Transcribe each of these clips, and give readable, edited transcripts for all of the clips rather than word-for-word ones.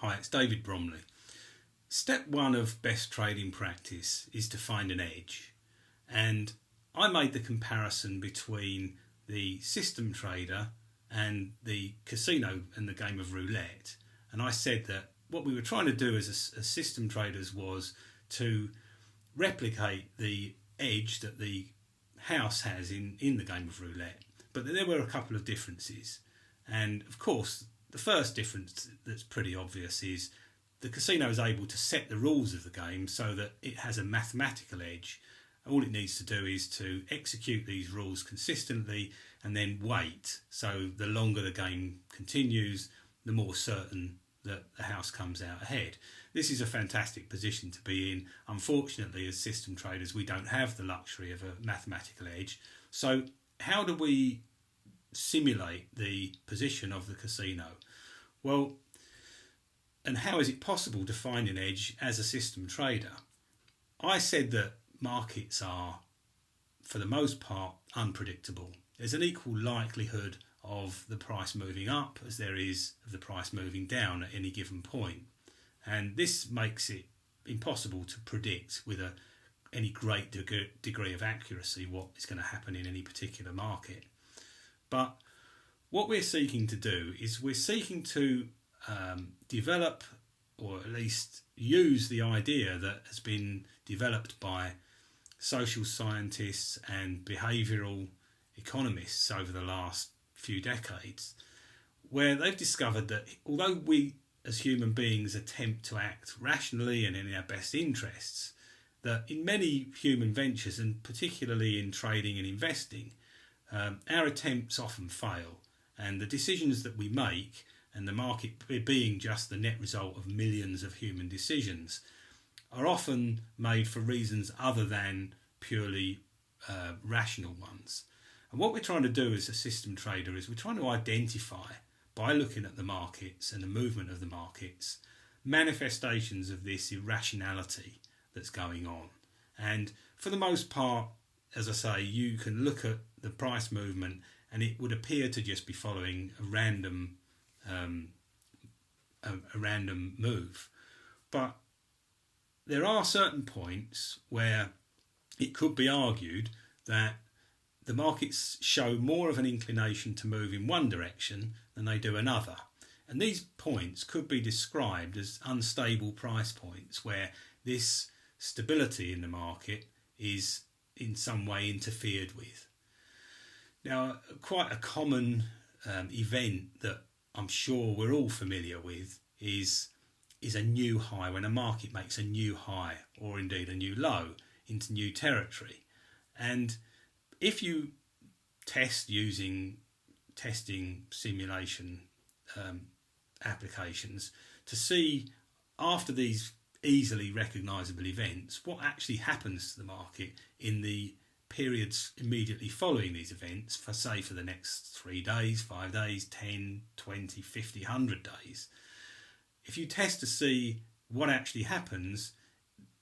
Hi, it's David Bromley. Step one of best trading practice is to find an edge. And I made the comparison between the system trader and the casino and the game of roulette. And I said that what we were trying to do as system traders was to replicate the edge that the house has in the game of roulette. But there were a couple of differences. And of course, the first difference that's pretty obvious is the casino is able to set the rules of the game so that it has a mathematical edge. All it needs to do is to execute these rules consistently and then wait. So the longer the game continues, the more certain that the house comes out ahead. This is a fantastic position to be in. Unfortunately, as system traders, we don't have the luxury of a mathematical edge. So how do we simulate the position of the casino? Well, and how is it possible to find an edge as a system trader? I said that markets are, for the most part, unpredictable. There's an equal likelihood of the price moving up as there is of the price moving down at any given point. And this makes it impossible to predict with any great degree of accuracy what is going to happen in any particular market. But what we're seeking to do is we're seeking to develop, or at least use, the idea that has been developed by social scientists and behavioural economists over the last few decades, where they've discovered that although we as human beings attempt to act rationally and in our best interests, that in many human ventures, and particularly in trading and investing, our attempts often fail, and the decisions that we make, and the market being just the net result of millions of human decisions, are often made for reasons other than purely rational ones. And what we're trying to do as a system trader is we're trying to identify, by looking at the markets and the movement of the markets, manifestations of this irrationality that's going on. And for the most part, as I say, you can look at the price movement and it would appear to just be following a random move. But there are certain points where it could be argued that the markets show more of an inclination to move in one direction than they do another. And these points could be described as unstable price points, where this stability in the market is in some way interfered with. Now, quite a common event that I'm sure we're all familiar with is a new high, when a market makes a new high, or indeed a new low, into new territory. And if you test using testing simulation applications to see, after these easily recognisable events, what actually happens to the market in the periods immediately following these events, for the next 3 days, 5 days, 10, 20, 50, 100 days. If you test to see what actually happens,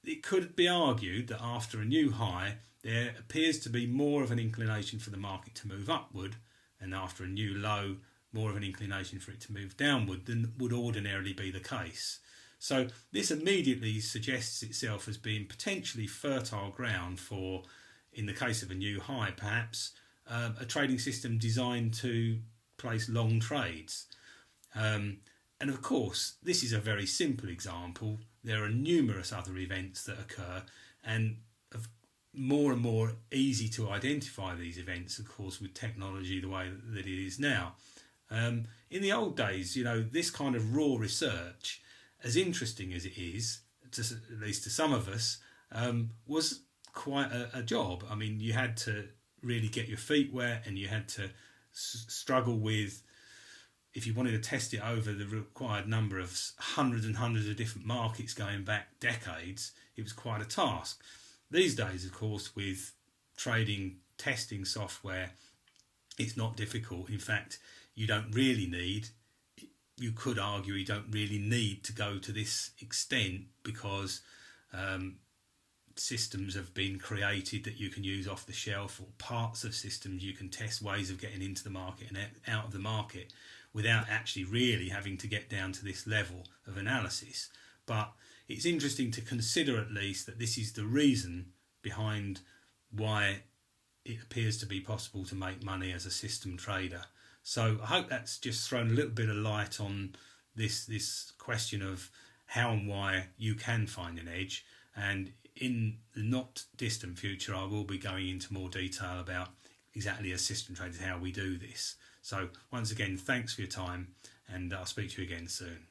it could be argued that after a new high, there appears to be more of an inclination for the market to move upward, and after a new low, more of an inclination for it to move downward than would ordinarily be the case. So this immediately suggests itself as being potentially fertile ground for, in the case of a new high perhaps, a trading system designed to place long trades. And of course, this is a very simple example. There are numerous other events that occur, and more and more easy to identify these events, of course, with technology the way that it is now. In the old days, this kind of raw research, as interesting as it is, at least to some of us, was quite a job. I mean, you had to really get your feet wet, and you had to struggle with, if you wanted to test it over the required number of hundreds and hundreds of different markets going back decades, it was quite a task. These days, of course, with trading testing software, it's not difficult. In fact, you could argue you don't really need to go to this extent, because systems have been created that you can use off the shelf, or parts of systems you can test ways of getting into the market and out of the market without actually really having to get down to this level of analysis. But it's interesting to consider at least that this is the reason behind why it appears to be possible to make money as a system trader. So I hope that's just thrown a little bit of light on this question of how and why you can find an edge. And in the not distant future, I will be going into more detail about exactly as system traders how we do this. So once again, thanks for your time, and I'll speak to you again soon.